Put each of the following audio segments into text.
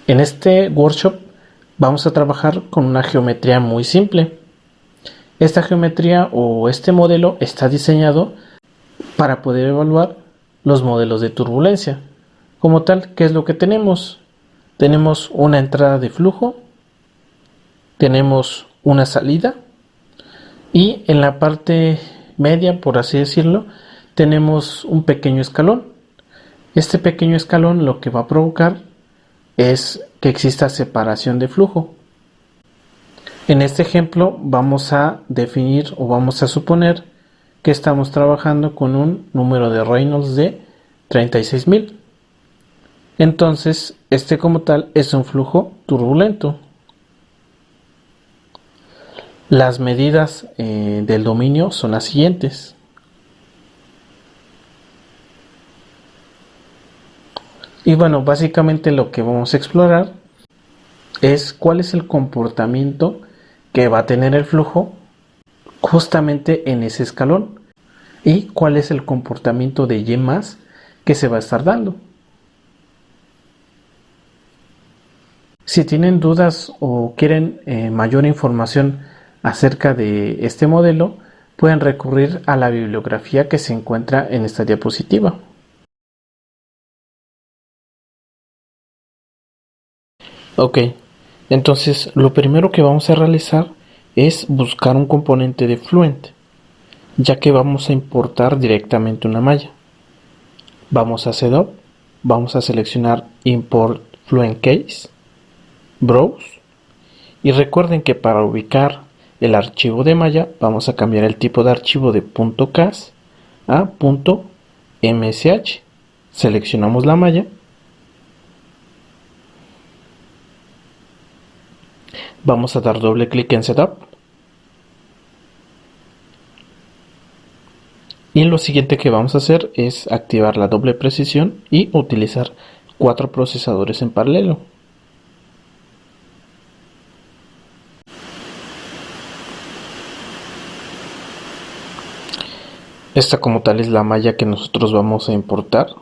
En este workshop vamos a trabajar con una geometría muy simple. Esta geometría o este modelo está diseñado para poder evaluar los modelos de turbulencia. Como tal, ¿qué es lo que tenemos? Tenemos una entrada de flujo, tenemos una salida y en la parte media, por así decirlo, tenemos un pequeño escalón. Este pequeño escalón lo que va a provocar es que exista separación de flujo. En este ejemplo vamos a definir o vamos a suponer que estamos trabajando con un número de Reynolds de 36.000. Entonces, este como tal es un flujo turbulento. Las medidas del dominio son las siguientes. Y bueno, básicamente lo que vamos a explorar es cuál es el comportamiento que va a tener el flujo justamente en ese escalón y cuál es el comportamiento de Y más que se va a estar dando. Si tienen dudas o quieren mayor información acerca de este modelo, pueden recurrir a la bibliografía que se encuentra en esta diapositiva. Ok, entonces lo primero que vamos a realizar es buscar un componente de Fluent, ya que vamos a importar directamente una malla. Vamos a Setup, vamos a seleccionar Import Fluent Case, Browse, y recuerden que para ubicar el archivo de malla vamos a cambiar el tipo de archivo de .cas a .msh. Seleccionamos la malla, vamos a dar doble clic en Setup y lo siguiente que vamos a hacer es activar la doble precisión y utilizar 4 procesadores en paralelo. Esta como tal es la malla que nosotros vamos a importar.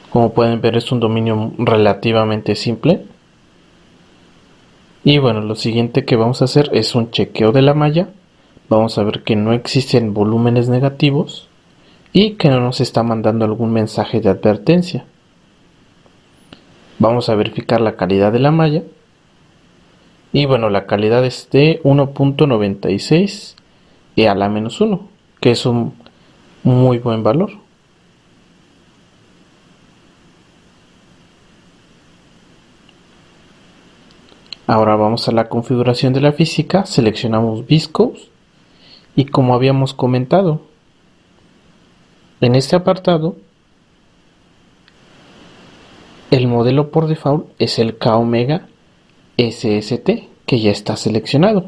Como pueden ver, es un dominio relativamente simple. Y bueno, lo siguiente que vamos a hacer es un chequeo de la malla. Vamos a ver que no existen volúmenes negativos y que no nos está mandando algún mensaje de advertencia. Vamos a verificar la calidad de la malla. Y bueno, la calidad es de 1.96 y a la -1, que es un muy buen valor. Ahora vamos a la configuración de la física, seleccionamos Viscose y como habíamos comentado, en este apartado el modelo por default es el K-Omega SST, que ya está seleccionado.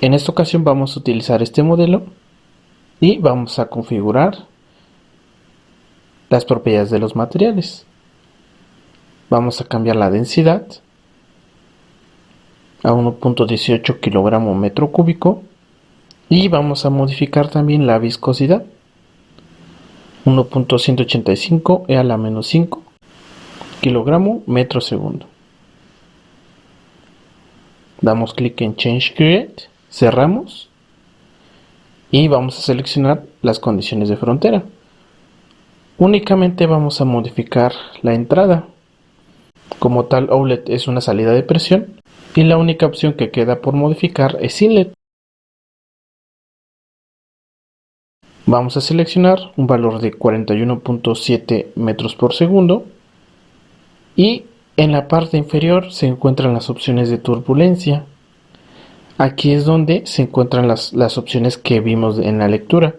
En esta ocasión vamos a utilizar este modelo y vamos a configurar las propiedades de los materiales. Vamos a cambiar la densidad a 1.18 kilogramo metro cúbico y vamos a modificar también la viscosidad 1.185 e a la -5 kilogramo metro segundo. Damos clic en Change Create, cerramos y vamos a seleccionar las condiciones de frontera. Únicamente vamos a modificar la entrada. Como tal, outlet es una salida de presión y la única opción que queda por modificar es inlet. Vamos a seleccionar un valor de 41.7 metros por segundo y en la parte inferior se encuentran las opciones de turbulencia. Aquí es donde se encuentran las opciones que vimos en la lectura.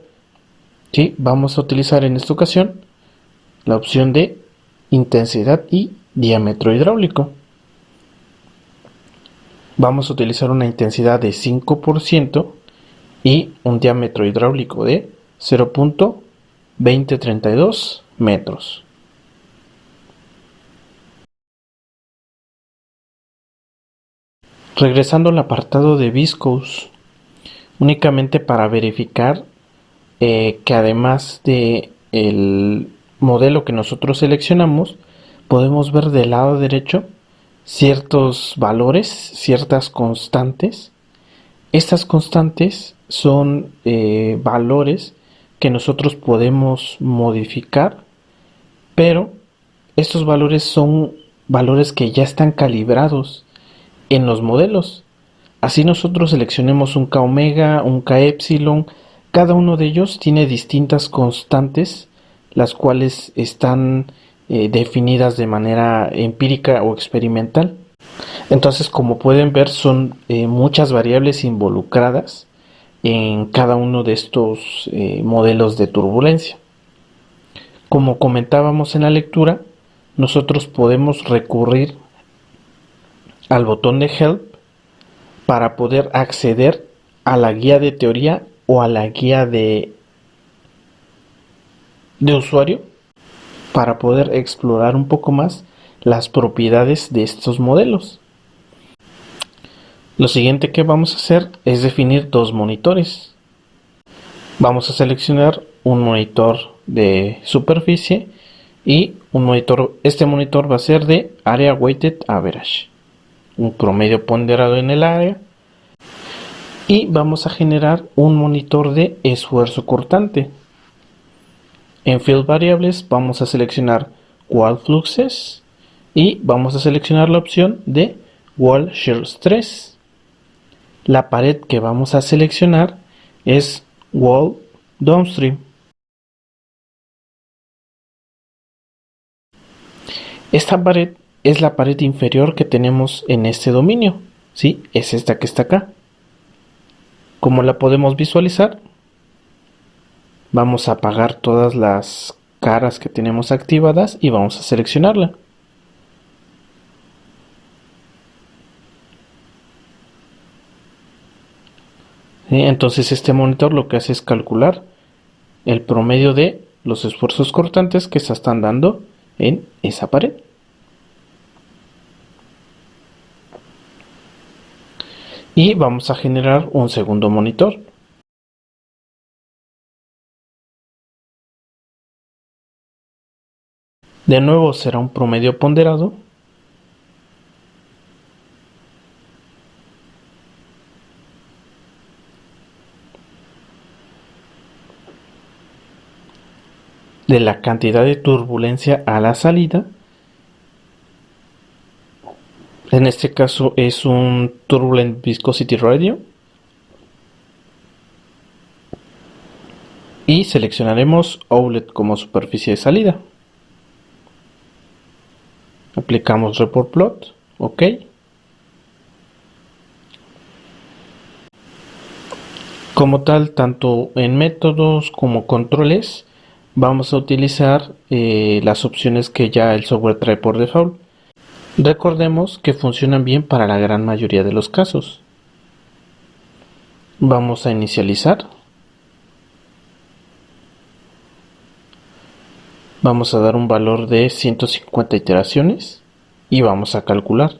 ¿Sí? Vamos a utilizar en esta ocasión la opción de intensidad y diámetro hidráulico. Vamos a utilizar una intensidad de 5% y un diámetro hidráulico de 0.2032 metros. Regresando al apartado de Viscose, únicamente para verificar que además de el modelo que nosotros seleccionamos, podemos ver del lado derecho ciertos valores, ciertas constantes. Estas constantes son valores que nosotros podemos modificar, pero estos valores son valores que ya están calibrados en los modelos. Así nosotros seleccionemos un k omega, un k epsilon, cada uno de ellos tiene distintas constantes, las cuales están definidas de manera empírica o experimental. Entonces, como pueden ver, son muchas variables involucradas en cada uno de estos modelos de turbulencia. Como comentábamos en la lectura, nosotros podemos recurrir al botón de Help para poder acceder a la guía de teoría o a la guía de usuario para poder explorar un poco más las propiedades de estos modelos. Lo siguiente que vamos a hacer es definir dos monitores. Vamos a seleccionar un monitor de superficie y este monitor va a ser de Area Weighted Average, un promedio ponderado en el área, y vamos a generar un monitor de esfuerzo cortante. En Field Variables vamos a seleccionar Wall Fluxes y vamos a seleccionar la opción de Wall Shear Stress. La pared que vamos a seleccionar es Wall Downstream. Esta pared es la pared inferior que tenemos en este dominio, ¿sí? Es esta que está acá. Como la podemos visualizar, vamos a apagar todas las caras que tenemos activadas y vamos a seleccionarla. Entonces este monitor lo que hace es calcular el promedio de los esfuerzos cortantes que se están dando en esa pared. Y vamos a generar un segundo monitor. De nuevo será un promedio ponderado. De la cantidad de turbulencia a la salida. En este caso es un Turbulent Viscosity Radio. Y seleccionaremos Outlet como superficie de salida. Aplicamos Report Plot. OK. Como tal, tanto en métodos como controles, vamos a utilizar las opciones que ya el software trae por default. Recordemos que funcionan bien para la gran mayoría de los casos. Vamos a inicializar. Vamos a dar un valor de 150 iteraciones y vamos a calcular.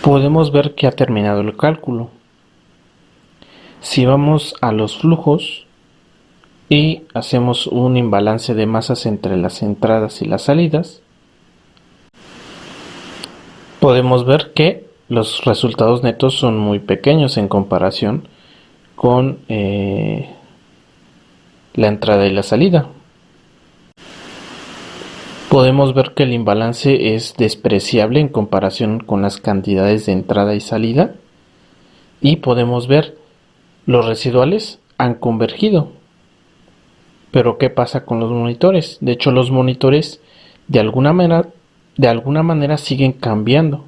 Podemos ver que ha terminado el cálculo. Si vamos a los flujos y hacemos un imbalance de masas entre las entradas y las salidas, podemos ver que los resultados netos son muy pequeños en comparación con la entrada y la salida. Podemos ver que el imbalance es despreciable en comparación con las cantidades de entrada y salida, y podemos ver los residuales han convergido. Pero ¿qué pasa con los monitores? De hecho, los monitores de alguna manera siguen cambiando.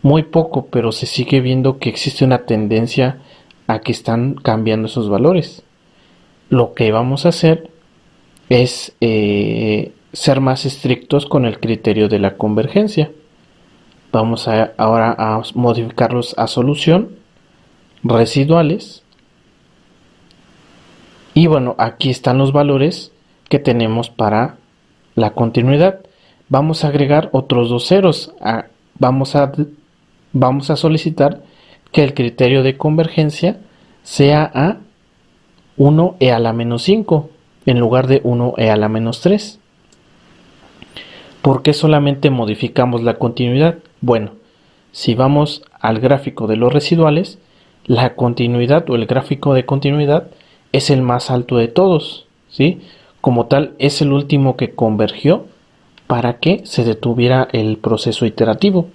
Muy poco, pero se sigue viendo que existe una tendencia a que están cambiando esos valores. Lo que vamos a hacer es ser más estrictos con el criterio de la convergencia. Vamos ahora a modificarlos a solución. residuales. Y bueno, aquí están los valores que tenemos para la continuidad. Vamos a agregar otros dos ceros. Vamos a solicitar que el criterio de convergencia sea a 1e a la menos 5 en lugar de 1e a la menos 3. ¿Por qué solamente modificamos la continuidad? Bueno, si vamos al gráfico de los residuales, la continuidad o el gráfico de continuidad es el más alto de todos, ¿sí? Como tal, es el último que convergió para que se detuviera el proceso iterativo.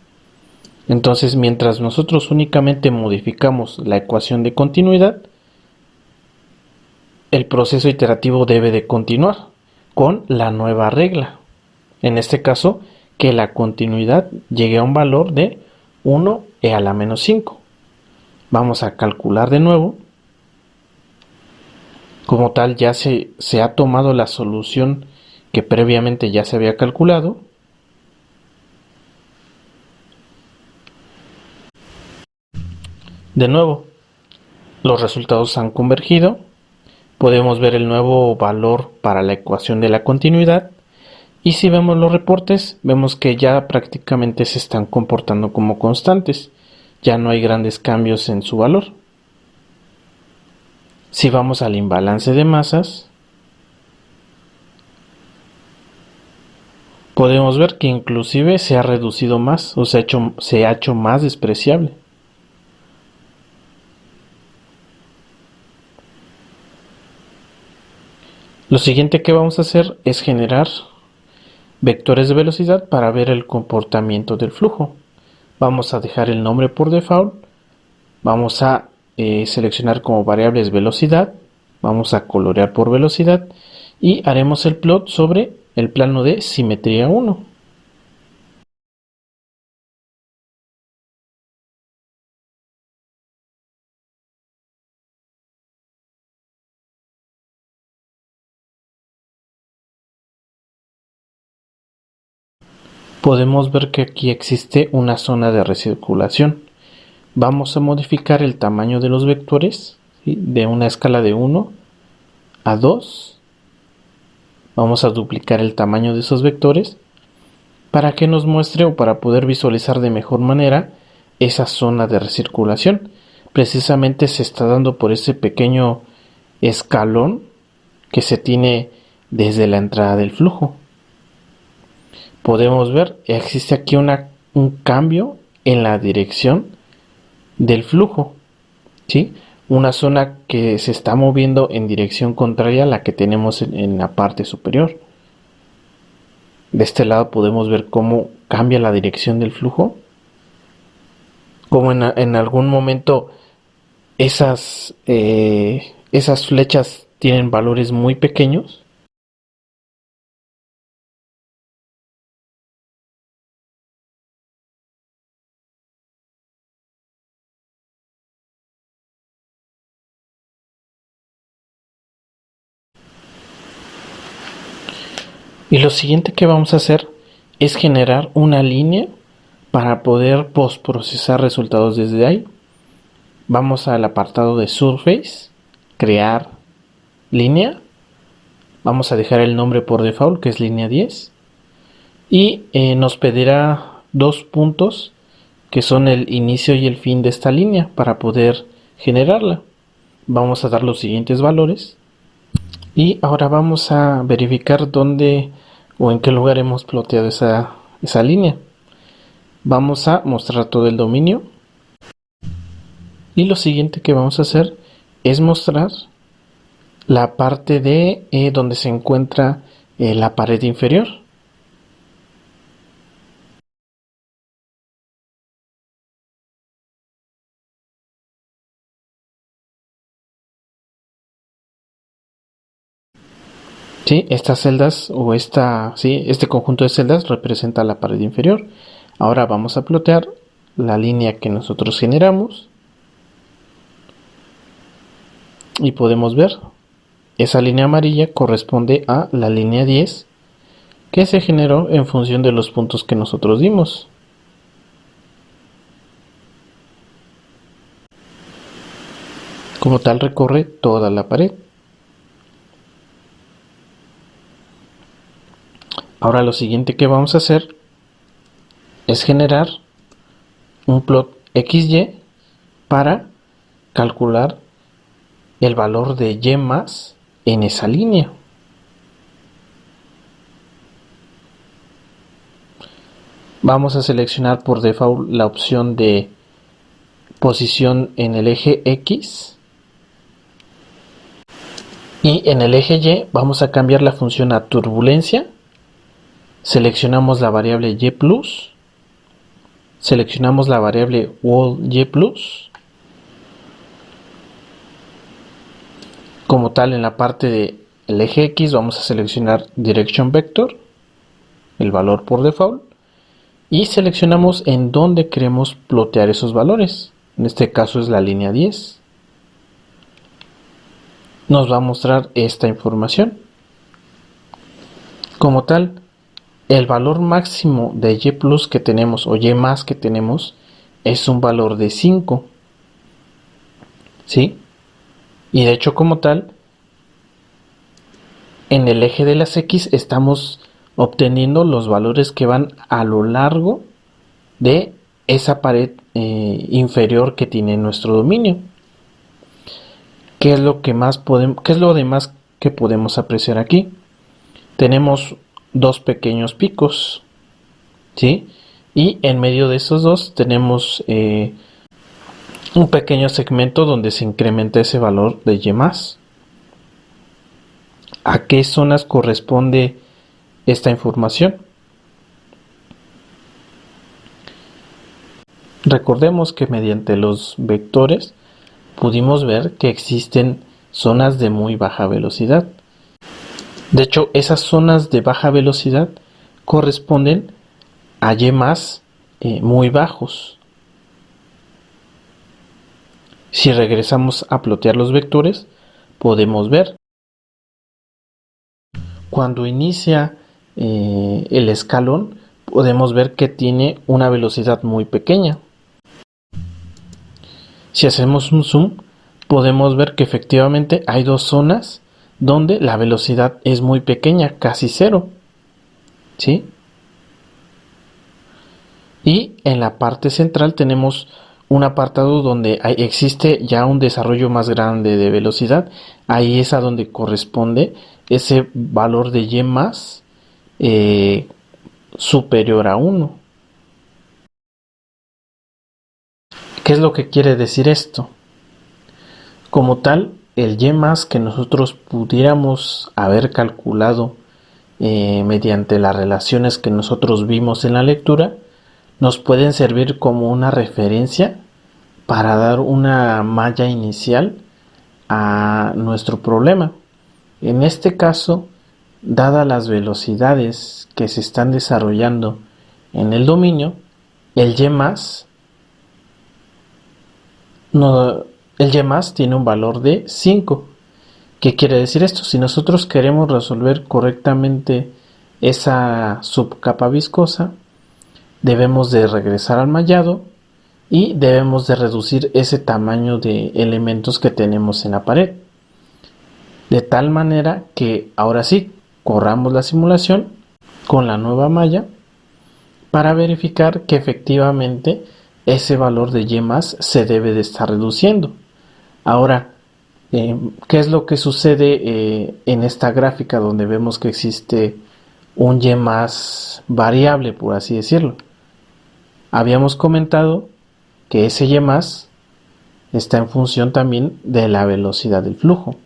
Entonces, mientras nosotros únicamente modificamos la ecuación de continuidad, el proceso iterativo debe de continuar con la nueva regla. En este caso, que la continuidad llegue a un valor de 1e a la menos 5. Vamos a calcular de nuevo. Como tal, ya se ha tomado la solución que previamente ya se había calculado. De nuevo, los resultados han convergido. Podemos ver el nuevo valor para la ecuación de la continuidad. Y si vemos los reportes, vemos que ya prácticamente se están comportando como constantes. Ya no hay grandes cambios en su valor. Si vamos al imbalance de masas, podemos ver que inclusive se ha reducido más o se ha hecho más despreciable. Lo siguiente que vamos a hacer es generar vectores de velocidad para ver el comportamiento del flujo. Vamos a dejar el nombre por default. Vamos a seleccionar como variables velocidad. Vamos a colorear por velocidad y haremos el plot sobre el plano de simetría 1. Podemos ver que aquí existe una zona de recirculación. Vamos a modificar el tamaño de los vectores, ¿sí? De una escala de 1 a 2. Vamos a duplicar el tamaño de esos vectores para que nos muestre o para poder visualizar de mejor manera esa zona de recirculación. Precisamente se está dando por ese pequeño escalón que se tiene desde la entrada del flujo. Podemos ver, existe aquí un cambio en la dirección del flujo, ¿sí? Una zona que se está moviendo en dirección contraria a la que tenemos en la parte superior. De este lado podemos ver cómo cambia la dirección del flujo, como en algún momento esas flechas tienen valores muy pequeños. Y lo siguiente que vamos a hacer es generar una línea para poder postprocesar resultados desde ahí. Vamos al apartado de Surface, crear línea. Vamos a dejar el nombre por default, que es línea 10. Y nos pedirá dos puntos que son el inicio y el fin de esta línea para poder generarla. Vamos a dar los siguientes valores. Y ahora vamos a verificar dónde o en qué lugar hemos ploteado esa línea. Vamos a mostrar todo el dominio. Y lo siguiente que vamos a hacer es mostrar la parte de donde se encuentra la pared inferior. ¿Sí? Estas celdas o este conjunto de celdas representa la pared inferior. Ahora vamos a plotear la línea que nosotros generamos. Y podemos ver, esa línea amarilla corresponde a la línea 10 que se generó en función de los puntos que nosotros dimos. Como tal recorre toda la pared. Ahora lo siguiente que vamos a hacer es generar un plot XY para calcular el valor de Y más en esa línea. Vamos a seleccionar por default la opción de posición en el eje X y en el eje Y vamos a cambiar la función a turbulencia. Seleccionamos la variable Y+, seleccionamos la variable wall Y+, como tal en la parte del eje X vamos a seleccionar direction vector, el valor por default, y seleccionamos en dónde queremos plotear esos valores. En este caso es la línea 10. Nos va a mostrar esta información. Como tal, el valor máximo de Y+ que tenemos o Y más que tenemos es un valor de 5. ¿Sí? Y de hecho como tal, en el eje de las X estamos obteniendo los valores que van a lo largo de esa pared inferior que tiene nuestro dominio. ¿Qué es lo demás que podemos apreciar aquí? Tenemos dos pequeños picos, ¿sí? Y en medio de esos dos tenemos un pequeño segmento donde se incrementa ese valor de Y más. ¿A qué zonas corresponde esta información? Recordemos que mediante los vectores pudimos ver que existen zonas de muy baja velocidad. De hecho, esas zonas de baja velocidad corresponden a Y más muy bajos. Si regresamos a plotear los vectores, podemos ver cuando inicia el escalón, podemos ver que tiene una velocidad muy pequeña. Si hacemos un zoom, podemos ver que efectivamente hay dos zonas donde la velocidad es muy pequeña, casi cero. ¿Sí? Y en la parte central tenemos un apartado donde existe ya un desarrollo más grande de velocidad. Ahí es a donde corresponde ese valor de Y más superior a 1. ¿Qué es lo que quiere decir esto? Como tal, el Y más que nosotros pudiéramos haber calculado mediante las relaciones que nosotros vimos en la lectura, nos pueden servir como una referencia para dar una malla inicial a nuestro problema. En este caso, dadas las velocidades que se están desarrollando en el dominio, el Y más tiene un valor de 5. ¿Qué quiere decir esto? Si nosotros queremos resolver correctamente esa subcapa viscosa, debemos de regresar al mallado y debemos de reducir ese tamaño de elementos que tenemos en la pared. De tal manera que ahora sí, corramos la simulación con la nueva malla para verificar que efectivamente ese valor de Y más se debe de estar reduciendo. Ahora, ¿qué es lo que sucede en esta gráfica donde vemos que existe un Y más variable, por así decirlo? Habíamos comentado que ese Y más está en función también de la velocidad del flujo.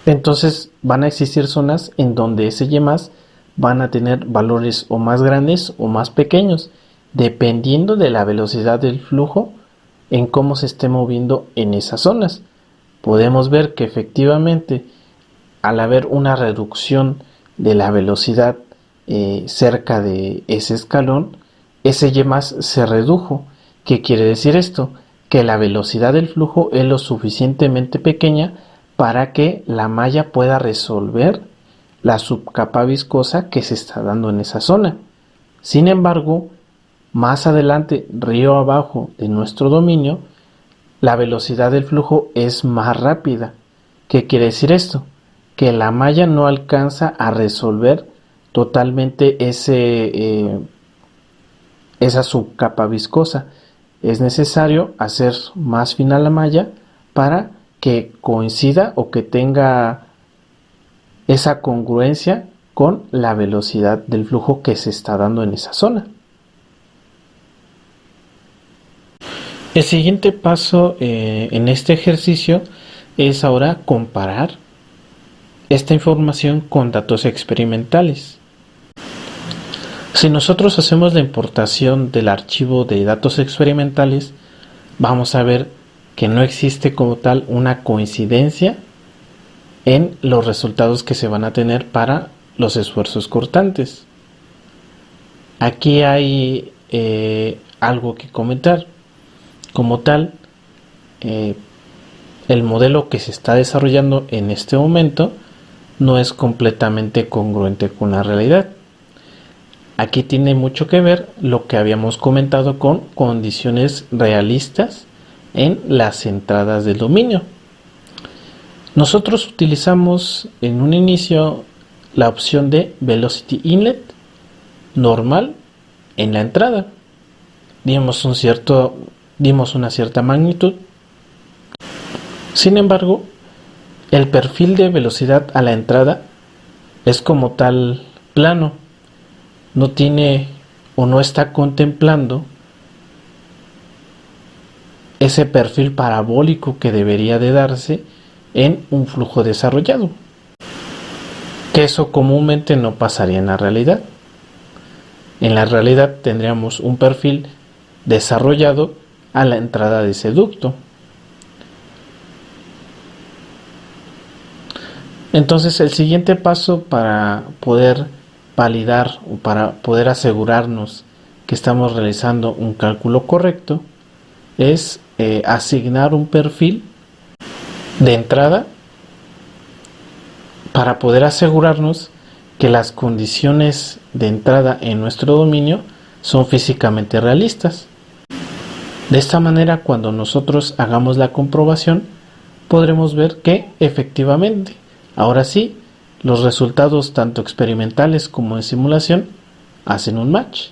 Entonces van a existir zonas en donde ese Y más van a tener valores o más grandes o más pequeños, dependiendo de la velocidad del flujo en cómo se esté moviendo en esas zonas. Podemos ver que efectivamente al haber una reducción de la velocidad cerca de ese escalón, ese Y más se redujo. ¿Qué quiere decir esto? Que la velocidad del flujo es lo suficientemente pequeña para que la malla pueda resolver la subcapa viscosa que se está dando en esa zona. Sin embargo, más adelante, río abajo de nuestro dominio, la velocidad del flujo es más rápida. ¿Qué quiere decir esto? Que la malla no alcanza a resolver totalmente esa subcapa viscosa. Es necesario hacer más fina la malla para que coincida o que tenga esa congruencia con la velocidad del flujo que se está dando en esa zona. El siguiente paso en este ejercicio es ahora comparar esta información con datos experimentales. Si nosotros hacemos la importación del archivo de datos experimentales, vamos a ver que no existe como tal una coincidencia en los resultados que se van a tener para los esfuerzos cortantes. Aquí hay algo que comentar. Como tal, el modelo que se está desarrollando en este momento no es completamente congruente con la realidad. Aquí tiene mucho que ver lo que habíamos comentado con condiciones realistas en las entradas del dominio. Nosotros utilizamos en un inicio la opción de Velocity Inlet normal en la entrada. Dimos una cierta magnitud. Sin embargo, el perfil de velocidad a la entrada es como tal plano. No tiene o no está contemplando ese perfil parabólico que debería de darse en un flujo desarrollado, que eso comúnmente no pasaría en la realidad. En la realidad tendríamos un perfil desarrollado a la entrada de ese ducto. Entonces el siguiente paso para poder validar o para poder asegurarnos que estamos realizando un cálculo correcto es asignar un perfil de entrada para poder asegurarnos que las condiciones de entrada en nuestro dominio son físicamente realistas. De esta manera, cuando nosotros hagamos la comprobación, podremos ver que efectivamente, ahora sí, los resultados tanto experimentales como de simulación hacen un match.